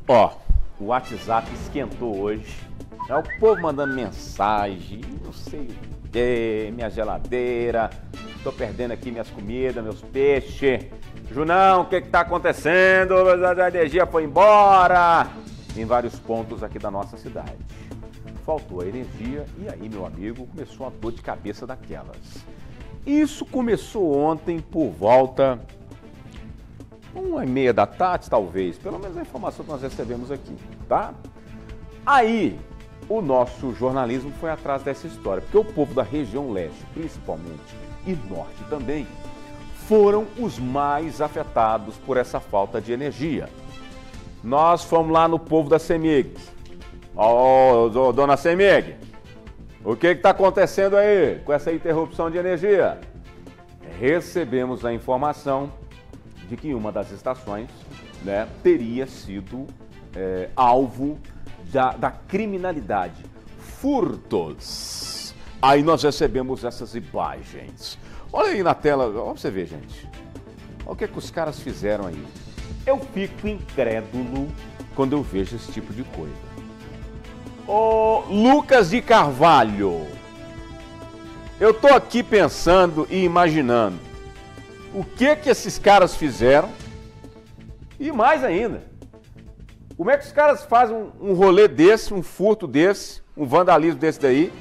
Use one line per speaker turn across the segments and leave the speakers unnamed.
Ó, o WhatsApp esquentou hoje. É o povo mandando mensagem, não sei o que, minha geladeira, tô perdendo aqui minhas comidas, meus peixes. Junão, o que tá acontecendo? A energia foi embora. Em vários pontos aqui da nossa cidade. Faltou a energia e aí, meu amigo, começou uma dor de cabeça daquelas. Isso começou ontem por volta 1h30 da tarde, talvez, pelo menos a informação que nós recebemos aqui, tá? Aí, o nosso jornalismo foi atrás dessa história, porque o povo da região leste, principalmente, e norte também, foram os mais afetados por essa falta de energia. Nós fomos lá no povo da CEMIG. Ó, dona CEMIG, o que está acontecendo aí com essa interrupção de energia? Recebemos a informação de que uma das estações, né, teria sido alvo da criminalidade. Furtos. Aí nós recebemos essas imagens. Olha aí na tela, olha pra você ver, gente. Olha o que os caras fizeram aí. Eu fico incrédulo quando eu vejo esse tipo de coisa. Ô Lucas de Carvalho, eu tô aqui pensando e imaginando o que esses caras fizeram e mais ainda, como é que os caras fazem um rolê desse, um furto desse, um vandalismo desse daí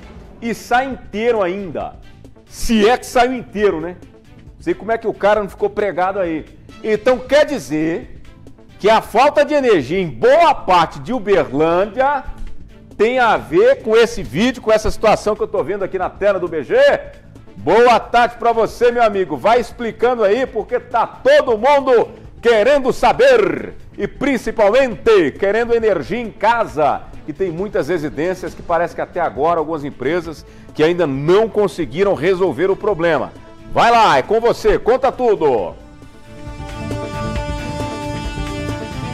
e sai inteiro ainda, se é que saiu inteiro, né? Não sei como é que o cara não ficou pregado aí. Então quer dizer que a falta de energia em boa parte de Uberlândia tem a ver com esse vídeo, com essa situação que eu tô vendo aqui na tela do BG? Boa tarde para você, meu amigo. Vai explicando aí, porque tá todo mundo querendo saber e principalmente querendo energia em casa. E tem muitas residências que parece que até agora algumas empresas que ainda não conseguiram resolver o problema. Vai lá, é com você, conta tudo.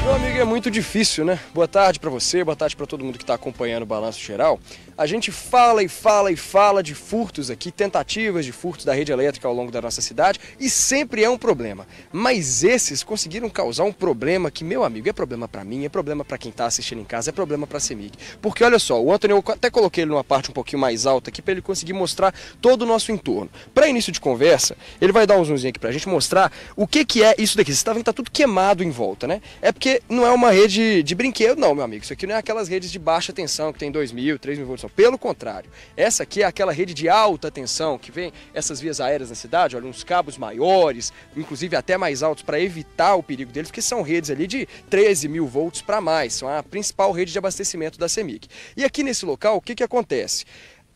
Meu amigo, é muito difícil, né? Boa tarde para você, boa tarde para todo mundo que está acompanhando o Balanço Geral. A gente fala e fala e fala de furtos aqui, tentativas de furtos da rede elétrica ao longo da nossa cidade e sempre é um problema. Mas esses conseguiram causar um problema que, meu amigo, é problema para mim, é problema para quem está assistindo em casa, é problema para a CEMIG. Porque olha só, o Antônio, eu até coloquei ele numa parte um pouquinho mais alta aqui para ele conseguir mostrar todo o nosso entorno. Para início de conversa, ele vai dar um zoomzinho aqui para a gente mostrar o que é isso daqui. Você está vendo que tá tudo queimado em volta, né? É porque não é uma rede de brinquedo, não, meu amigo. Isso aqui não é aquelas redes de baixa tensão que tem 2.000, 3.000 volts. Pelo contrário, essa aqui é aquela rede de alta tensão que vem essas vias aéreas na cidade, olha, uns cabos maiores, inclusive até mais altos para evitar o perigo deles, porque são redes ali de 13.000 volts para mais, são a principal rede de abastecimento da CEMIG. E aqui nesse local, o que acontece?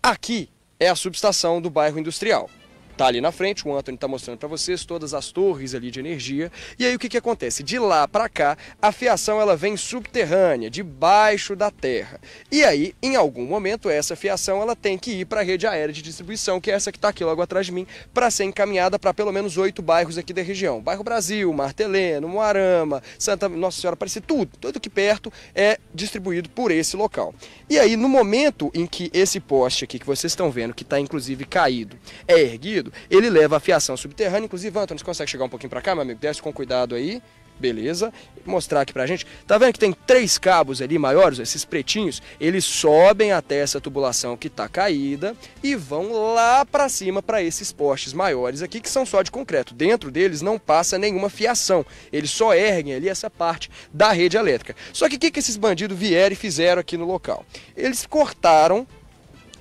Aqui é a subestação do bairro industrial. Tá ali na frente, o Antônio está mostrando para vocês todas as torres ali de energia. E aí o que acontece? De lá para cá, a fiação ela vem subterrânea, debaixo da terra. E aí, em algum momento, essa fiação ela tem que ir para a rede aérea de distribuição, que é essa que está aqui logo atrás de mim, para ser encaminhada para pelo menos 8 bairros aqui da região. Bairro Brasil, Marteleno, Moarama, Santa Nossa Senhora Aparecida, tudo que perto é distribuído por esse local. E aí, no momento em que esse poste aqui, que vocês estão vendo, que está inclusive caído, é erguido, ele leva a fiação subterrânea. Inclusive, Antônio, você consegue chegar um pouquinho para cá, meu amigo? Desce com cuidado aí. Beleza. Vou mostrar aqui pra gente. Tá vendo que tem 3 cabos ali maiores, esses pretinhos? Eles sobem até essa tubulação que tá caída e vão lá para cima para esses postes maiores aqui, que são só de concreto. Dentro deles não passa nenhuma fiação. Eles só erguem ali essa parte da rede elétrica. Só que o que esses bandidos vieram e fizeram aqui no local? Eles cortaram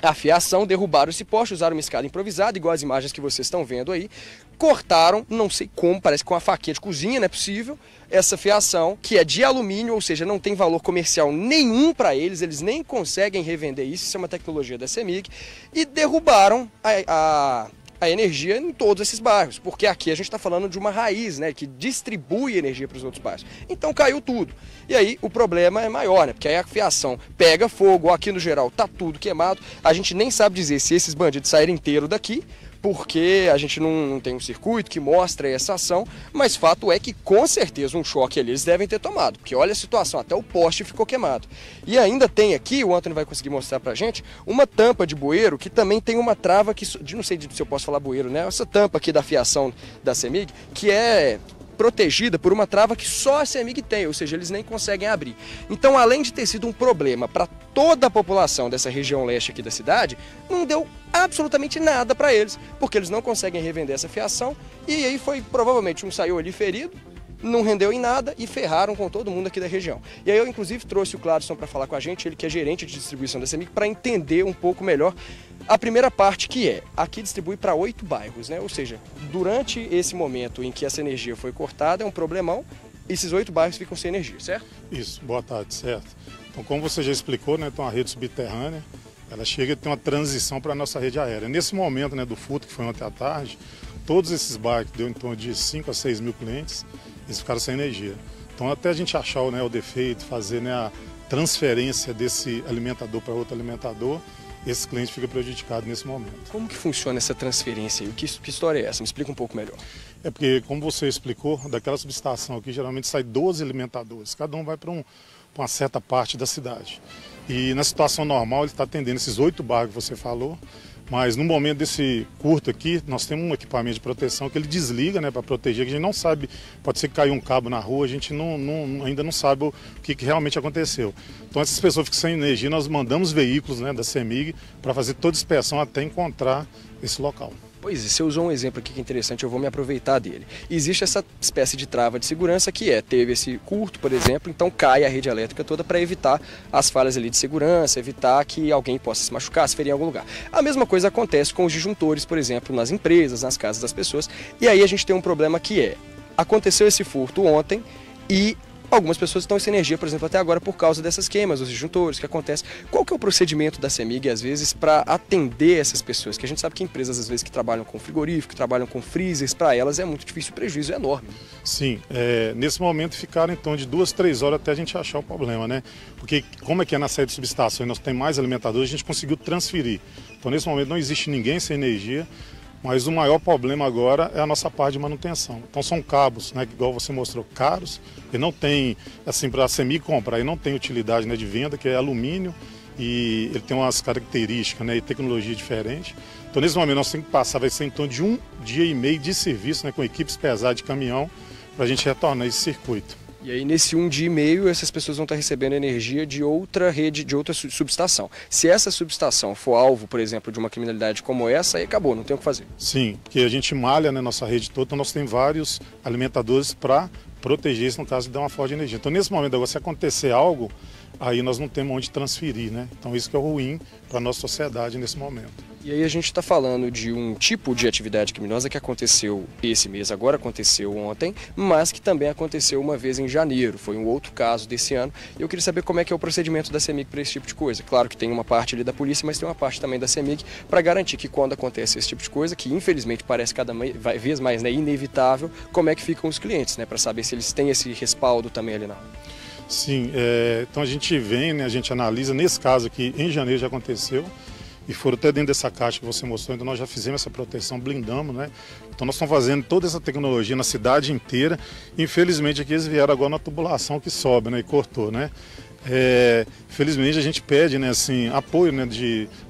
a fiação, derrubaram esse poste, usaram uma escada improvisada, igual as imagens que vocês estão vendo aí, cortaram, não sei como, parece com uma faquinha de cozinha, não é possível, essa fiação, que é de alumínio, ou seja, não tem valor comercial nenhum para eles nem conseguem revender isso é uma tecnologia da CEMIG, e derrubaram a energia em todos esses bairros, porque aqui a gente está falando de uma raiz, né, que distribui energia para os outros bairros. Então caiu tudo. E aí o problema é maior, né, porque aí a fiação pega fogo, aqui no geral tá tudo queimado, a gente nem sabe dizer se esses bandidos saíram inteiros daqui, porque a gente não tem um circuito que mostra essa ação, mas fato é que com certeza um choque ali eles devem ter tomado, porque olha a situação, até o poste ficou queimado. E ainda tem aqui, o Antônio vai conseguir mostrar pra gente, uma tampa de bueiro que também tem uma trava que, não sei se eu posso falar bueiro, né? Essa tampa aqui da fiação da CEMIG, que é protegida por uma trava que só a CEMIG tem, ou seja, eles nem conseguem abrir. Então, além de ter sido um problema para toda a população dessa região leste aqui da cidade, não deu absolutamente nada para eles, porque eles não conseguem revender essa fiação, e aí foi provavelmente saiu ali ferido, não rendeu em nada e ferraram com todo mundo aqui da região. E aí eu inclusive trouxe o Cladson para falar com a gente, ele que é gerente de distribuição da CEMIG, para entender um pouco melhor a primeira parte, que é, aqui distribui para 8 bairros, né? Ou seja, durante esse momento em que essa energia foi cortada, é um problemão, esses 8 bairros ficam sem energia, certo?
Isso, boa tarde, certo. Então, como você já explicou, né, então a rede subterrânea, ela chega a ter uma transição para a nossa rede aérea. Nesse momento, né, do furto, que foi ontem à tarde, todos esses bairros, que deu em torno de 5 a 6 mil clientes, eles ficaram sem energia. Então, até a gente achar, né, o defeito, fazer, né, a transferência desse alimentador para outro alimentador, esse cliente fica prejudicado nesse momento.
Como que funciona essa transferência e que história é essa? Me explica um pouco melhor.
É porque, como você explicou, daquela subestação aqui, geralmente sai 12 alimentadores, cada um vai para uma certa parte da cidade. E na situação normal ele está atendendo esses 8 bairros que você falou, mas no momento desse curto aqui, nós temos um equipamento de proteção que ele desliga, né, para proteger, que a gente não sabe, pode ser que caiu um cabo na rua, a gente ainda não sabe o que realmente aconteceu. Então essas pessoas ficam sem energia, nós mandamos veículos, né, da CEMIG para fazer toda a inspeção até encontrar esse local.
Pois é, você usou um exemplo aqui que é interessante, eu vou me aproveitar dele. Existe essa espécie de trava de segurança que teve esse curto, por exemplo, então cai a rede elétrica toda para evitar as falhas ali de segurança, evitar que alguém possa se machucar, se ferir em algum lugar. A mesma coisa acontece com os disjuntores, por exemplo, nas empresas, nas casas das pessoas, e aí a gente tem um problema que aconteceu esse furto ontem e algumas pessoas estão sem energia, por exemplo, até agora por causa dessas queimas, os disjuntores que acontecem. Qual que é o procedimento da CEMIG, às vezes, para atender essas pessoas? Que a gente sabe que empresas, às vezes, que trabalham com frigorífico, que trabalham com freezers, para elas é muito difícil, o prejuízo é enorme.
Sim, nesse momento ficaram então de 2, 3 horas até a gente achar o problema, né? Porque como é que é na sede de subestação e nós temos mais alimentadores, a gente conseguiu transferir. Então nesse momento não existe ninguém sem energia, mas o maior problema agora é a nossa parte de manutenção. Então são cabos, né, que igual você mostrou, caros, e não tem, assim, para a CEMIG comprar, e não tem utilidade, né, de venda, que é alumínio, e ele tem umas características, né, e tecnologia diferente. Então nesse momento nós temos que passar, vai ser em torno de 1 dia e meio de serviço, né, com equipes pesadas de caminhão, para a gente retornar esse circuito.
E aí, nesse 1 dia e meio, essas pessoas vão estar recebendo energia de outra rede, de outra subestação. Se essa subestação for alvo, por exemplo, de uma criminalidade como essa, aí acabou, não tem o que fazer.
Sim, porque a gente malha, né, nossa rede toda, então nós temos vários alimentadores para proteger isso no caso de dar uma forte de energia. Então, nesse momento, agora, se acontecer algo, aí nós não temos onde transferir, né? Então, isso que é ruim para a nossa sociedade nesse momento.
E aí a gente está falando de um tipo de atividade criminosa que aconteceu esse mês, agora aconteceu ontem, mas que também aconteceu uma vez em janeiro, foi um outro caso desse ano. E eu queria saber como é que é o procedimento da CEMIG para esse tipo de coisa. Claro que tem uma parte ali da polícia, mas tem uma parte também da CEMIG para garantir que quando acontece esse tipo de coisa, que infelizmente parece cada vez mais, né, inevitável, como é que ficam os clientes, né, para saber se eles têm esse respaldo também ali na hora.
Sim, então a gente vem, né, a gente analisa, nesse caso aqui, em janeiro já aconteceu, e foram até dentro dessa caixa que você mostrou, então nós já fizemos essa proteção, blindamos, né? Então nós estamos fazendo toda essa tecnologia na cidade inteira. Infelizmente aqui eles vieram agora na tubulação que sobe, né, e cortou, né? Felizmente a gente pede, né, assim, apoio, né,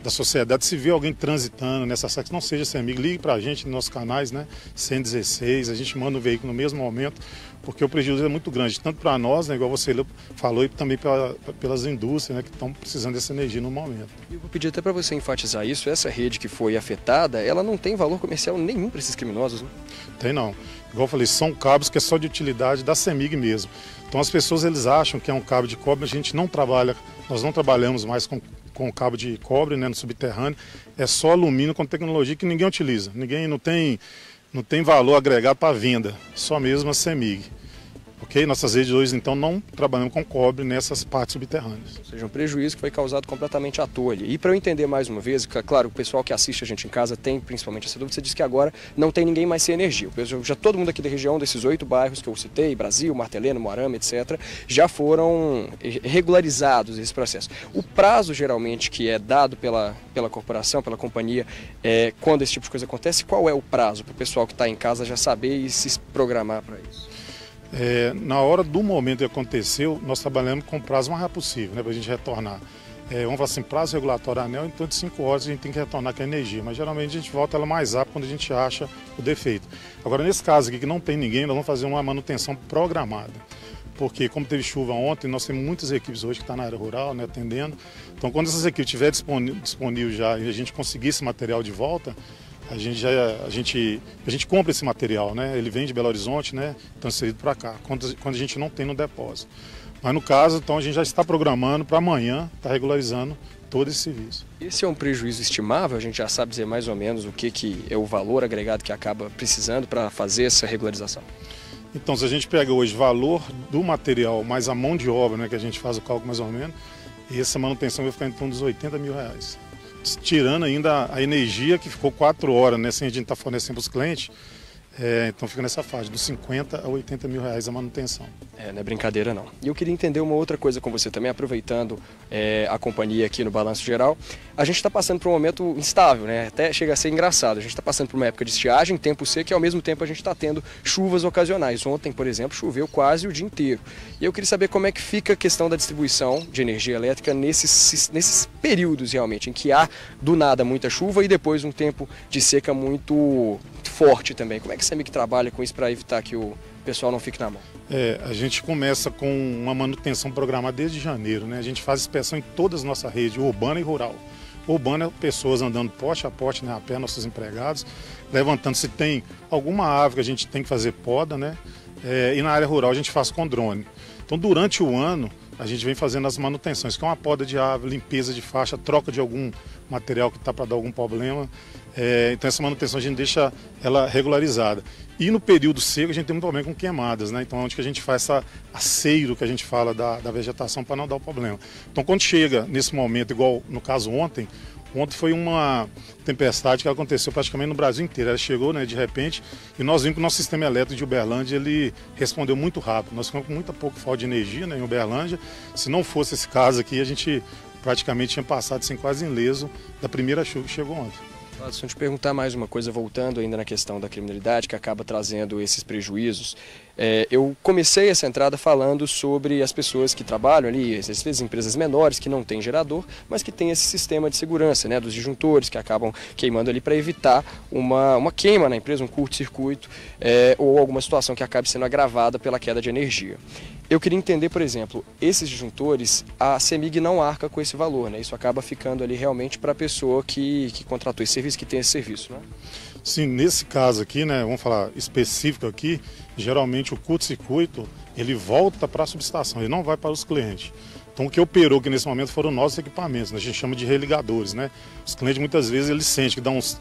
da sociedade. Se vê alguém transitando nessa área, que não seja CEMIG, ligue para a gente nos nossos canais, né, 116, a gente manda o veículo no mesmo momento, porque o prejuízo é muito grande, tanto para nós, né, igual você falou, e também pelas indústrias, né, que estão precisando dessa energia no momento.
Eu vou pedir até para você enfatizar isso, essa rede que foi afetada, ela não tem valor comercial nenhum para esses criminosos, né?
Tem não. Igual eu falei, são cabos que é só de utilidade da CEMIG mesmo. Então as pessoas eles acham que é um cabo de cobre, a gente não trabalha, nós não trabalhamos mais com cabo de cobre, né, no subterrâneo, é só alumínio com tecnologia que ninguém utiliza, ninguém não tem valor agregado para venda, só mesmo a CEMIG. Ok? Nossas redes hoje, então, não trabalhamos com cobre nessas partes subterrâneas.
Ou seja, um prejuízo que foi causado completamente à toa ali. E para eu entender mais uma vez, claro, o pessoal que assiste a gente em casa tem principalmente essa dúvida, você disse que agora não tem ninguém mais sem energia. Já todo mundo aqui da região, desses 8 bairros que eu citei, Brasil, Martelena, Moarama, etc., já foram regularizados esse processo. O prazo, geralmente, que é dado pela corporação, pela companhia, quando esse tipo de coisa acontece, qual é o prazo para o pessoal que está em casa já saber e se programar para isso?
Na hora do momento que aconteceu, nós trabalhamos com o prazo mais rápido possível, né, para a gente retornar. vamos falar assim, prazo regulatório anel, então de 5 horas a gente tem que retornar com a energia, mas geralmente a gente volta ela mais rápido quando a gente acha o defeito. Agora, nesse caso aqui que não tem ninguém, nós vamos fazer uma manutenção programada, porque como teve chuva ontem, nós temos muitas equipes hoje que estão na área rural, né, atendendo, então quando essas equipes estiverem disponível já e a gente conseguir esse material de volta, a gente compra esse material, né, ele vem de Belo Horizonte, né, transferido para cá, quando a gente não tem no depósito. Mas no caso, então a gente já está programando para amanhã, está regularizando todo esse serviço.
Esse é um prejuízo estimável? A gente já sabe dizer mais ou menos o que é o valor agregado que acaba precisando para fazer essa regularização?
Então, se a gente pega hoje o valor do material mais a mão de obra, né, que a gente faz o cálculo mais ou menos, e essa manutenção vai ficar em torno dos R$80 mil. Tirando ainda a energia que ficou 4 horas, né, sem a gente estar fornecendo para os clientes, então fica nessa faixa, dos R$50 a R$80 mil a manutenção.
Não é brincadeira não. E eu queria entender uma outra coisa com você também, aproveitando a companhia aqui no Balanço Geral. A gente está passando por um momento instável, né? Até chega a ser engraçado. A gente está passando por uma época de estiagem, tempo seco, e ao mesmo tempo a gente está tendo chuvas ocasionais. Ontem, por exemplo, choveu quase o dia inteiro. E eu queria saber como é que fica a questão da distribuição de energia elétrica nesses períodos realmente, em que há do nada muita chuva e depois um tempo de seca muito forte também. Como é que a CEMIG trabalha com isso para evitar que o pessoal não fique na mão?
A gente começa com uma manutenção programada desde janeiro, né? A gente faz inspeção em todas as nossas redes, urbana e rural. Urbana é pessoas andando poste a poste, né, a pé, nossos empregados, levantando se tem alguma árvore que a gente tem que fazer poda, né? E na área rural a gente faz com drone. Então durante o ano a gente vem fazendo as manutenções, que é uma poda de árvore, limpeza de faixa, troca de algum material que está para dar algum problema. Então essa manutenção a gente deixa ela regularizada. E no período seco a gente tem muito problema com queimadas, né? Então onde que a gente faz essa aceiro que a gente fala da vegetação para não dar o problema. Então quando chega nesse momento, igual no caso ontem foi uma tempestade que aconteceu praticamente no Brasil inteiro. Ela chegou, né, de repente, e nós vimos que o nosso sistema elétrico de Uberlândia ele respondeu muito rápido. Nós ficamos com muito pouco falta de energia, né, em Uberlândia. Se não fosse esse caso aqui, a gente praticamente tinha passado assim, quase ileso da primeira chuva que chegou ontem.
Se eu te perguntar mais uma coisa, voltando ainda na questão da criminalidade que acaba trazendo esses prejuízos, eu comecei essa entrada falando sobre as pessoas que trabalham ali, às vezes empresas menores que não têm gerador, mas que têm esse sistema de segurança, né, dos disjuntores que acabam queimando ali para evitar uma queima na empresa, um curto-circuito ou alguma situação que acabe sendo agravada pela queda de energia. Eu queria entender, por exemplo, esses disjuntores, a CEMIG não arca com esse valor, né? Isso acaba ficando ali realmente para a pessoa que contratou esse serviço, que tem esse serviço, né?
Sim, nesse caso aqui, né, vamos falar específico aqui, geralmente o curto-circuito, ele volta para a subestação, ele não vai para os clientes. Então o que operou aqui nesse momento foram nossos equipamentos, né? A gente chama de religadores, né? Os clientes muitas vezes eles sentem que dá uns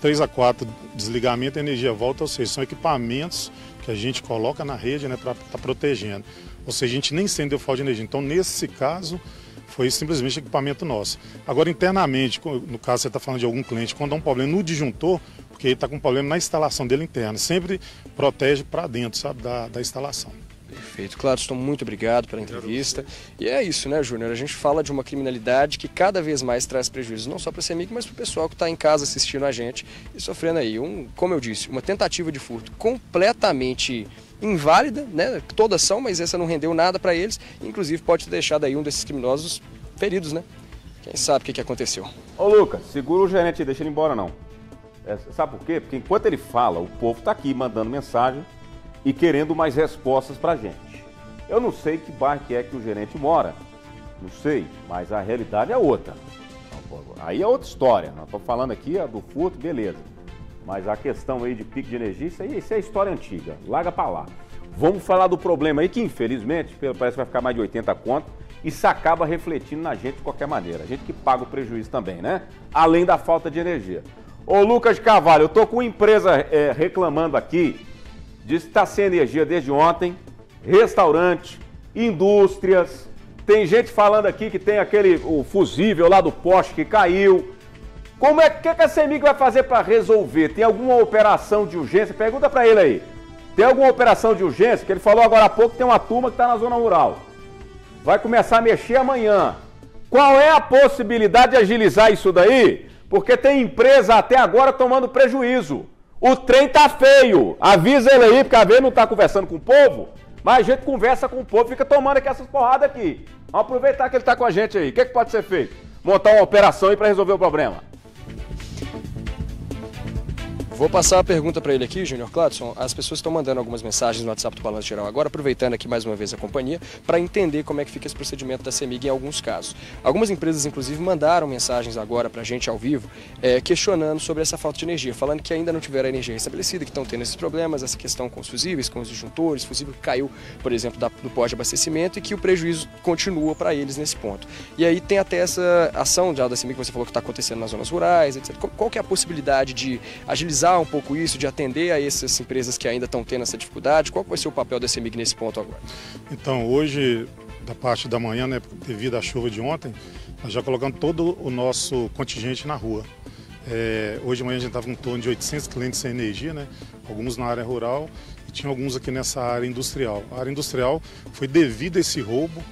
3 a 4 desligamentos, a energia volta, ou seja, são equipamentos que a gente coloca na rede, né, para estar protegendo. Ou seja, a gente nem sente deu falta de energia. Então nesse caso foi simplesmente equipamento nosso. Agora internamente, no caso você está falando de algum cliente, quando dá um problema no disjuntor, porque ele está com um problema na instalação dele interna, sempre protege para dentro, sabe, da instalação.
Perfeito. Cladson, muito obrigado pela entrevista. E é isso, né, Júnior? A gente fala de uma criminalidade que cada vez mais traz prejuízos, não só para a CEMIG, mas para o pessoal que está em casa assistindo a gente e sofrendo aí, como eu disse, uma tentativa de furto completamente inválida, né? Todas são, mas essa não rendeu nada para eles. Inclusive pode ter deixado aí um desses criminosos feridos, né? Quem sabe o que aconteceu.
Ô Lucas, segura o gerente aí, deixa ele embora não. Sabe por quê? Porque enquanto ele fala, o povo está aqui mandando mensagem e querendo mais respostas pra gente. Eu não sei que bairro que é que o gerente mora, não sei, mas a realidade é outra. Aí é outra história, nós estamos falando aqui do furto, beleza. Mas a questão aí de pico de energia, isso é história antiga, larga pra lá. Vamos falar do problema aí que infelizmente, parece que vai ficar mais de 80 conto, isso acaba refletindo na gente de qualquer maneira. A gente que paga o prejuízo também, né? Além da falta de energia. Ô Lucas de Carvalho, eu tô com uma empresa reclamando aqui, diz que está sem energia desde ontem, restaurante, indústrias, tem gente falando aqui que tem o fusível lá do poste que caiu. Como que a CEMIG vai fazer para resolver? Tem alguma operação de urgência? Pergunta para ele aí. Tem alguma operação de urgência? Porque ele falou agora há pouco que tem uma turma que está na zona rural. Vai começar a mexer amanhã. Qual é a possibilidade de agilizar isso daí? Porque tem empresa até agora tomando prejuízo. O trem tá feio. Avisa ele aí, porque a vez não tá conversando com o povo. Mas a gente conversa com o povo, fica tomando aqui essas porradas aqui. Vamos aproveitar que ele está com a gente aí. O que pode ser feito? Montar uma operação aí para resolver o problema.
Vou passar a pergunta para ele aqui, Júnior Cladson. As pessoas estão mandando algumas mensagens no WhatsApp do Balanço Geral agora, aproveitando aqui mais uma vez a companhia, para entender como é que fica esse procedimento da CEMIG em alguns casos. Algumas empresas, inclusive, mandaram mensagens agora para a gente ao vivo, questionando sobre essa falta de energia, falando que ainda não tiveram a energia restabelecida, que estão tendo esses problemas, essa questão com os fusíveis, com os disjuntores, fusível que caiu, por exemplo, do pós de abastecimento e que o prejuízo continua para eles nesse ponto. E aí tem até essa ação da CEMIG que você falou que está acontecendo nas zonas rurais, etc. Qual que é a possibilidade de agilizar um pouco isso, de atender a essas empresas que ainda estão tendo essa dificuldade? Qual vai ser o papel da CEMIG nesse ponto agora?
Então, hoje, da parte da manhã, né, devido à chuva de ontem, nós já colocamos todo o nosso contingente na rua. Hoje de manhã a gente estava com em torno de 800 clientes sem energia, né, alguns na área rural e tinha alguns aqui nessa área industrial. A área industrial foi devido a esse roubo,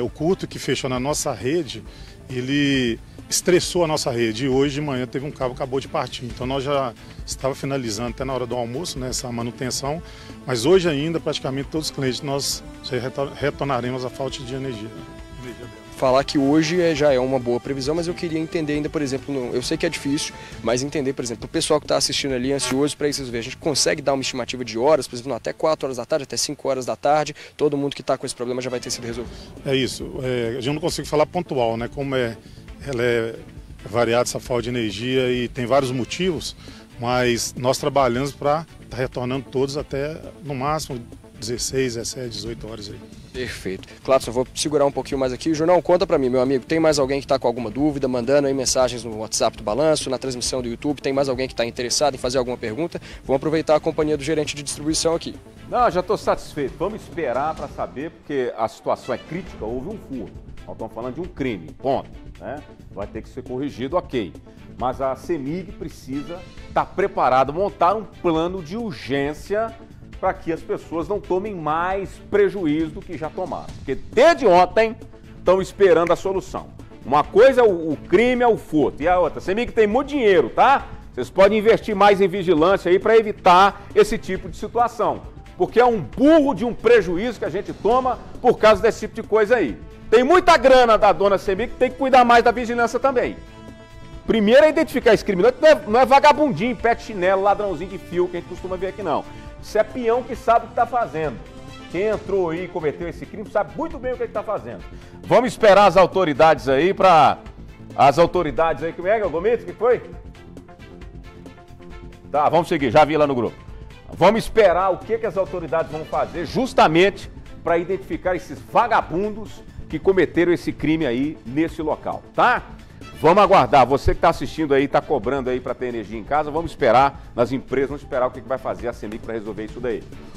o curto que fechou na nossa rede, ele estressou a nossa rede e hoje de manhã teve um cabo que acabou de partir. Então nós já estava finalizando até na hora do almoço, né, essa manutenção, mas hoje ainda praticamente todos os clientes nós já retornaremos a falta de energia.
Falar que hoje já é uma boa previsão, mas eu queria entender ainda, por exemplo, eu sei que é difícil, mas entender, por exemplo, o pessoal que está assistindo ali ansioso para isso ver, a gente consegue dar uma estimativa de horas, por exemplo, até 4 horas da tarde, até 5 horas da tarde, todo mundo que está com esse problema já vai ter sido resolvido?
É isso, a gente não consegue falar pontual, né, como ela é variada essa falta de energia e tem vários motivos, mas nós trabalhamos para estar retornando todos até no máximo 16, 17, 18 horas aí.
Perfeito. Cladson, vou segurar um pouquinho mais aqui. Jornal, conta para mim, meu amigo, tem mais alguém que está com alguma dúvida, mandando aí mensagens no WhatsApp do Balanço, na transmissão do YouTube, tem mais alguém que está interessado em fazer alguma pergunta? Vamos aproveitar a companhia do gerente de distribuição aqui.
Não, já estou satisfeito. Vamos esperar para saber, porque a situação é crítica, houve um furto. Nós estamos falando de um crime, ponto. Né? Vai ter que ser corrigido, ok. Mas a CEMIG precisa estar preparada, montar um plano de urgência para que as pessoas não tomem mais prejuízo do que já tomaram. Porque desde ontem estão esperando a solução. Uma coisa é o crime, é o furto, e a outra, a CEMIG tem muito dinheiro, tá? Vocês podem investir mais em vigilância aí para evitar esse tipo de situação. Porque é um burro de um prejuízo que a gente toma por causa desse tipo de coisa aí. Tem muita grana da dona CEMIG que tem que cuidar mais da vigilância também. Primeiro é identificar esse criminoso, não é vagabundinho, pé de chinelo, ladrãozinho de fio que a gente costuma ver aqui não. Isso é peão que sabe o que está fazendo. Quem entrou aí e cometeu esse crime sabe muito bem o que está fazendo. Vamos esperar as autoridades aí para... As autoridades aí, como é, Gomes? O que foi? Tá, vamos seguir, já vi lá no grupo. Vamos esperar o que as autoridades vão fazer justamente para identificar esses vagabundos que cometeram esse crime aí nesse local, tá? Vamos aguardar. Você que está assistindo aí, está cobrando aí para ter energia em casa, vamos esperar nas empresas, vamos esperar o que vai fazer a CEMIG para resolver isso daí.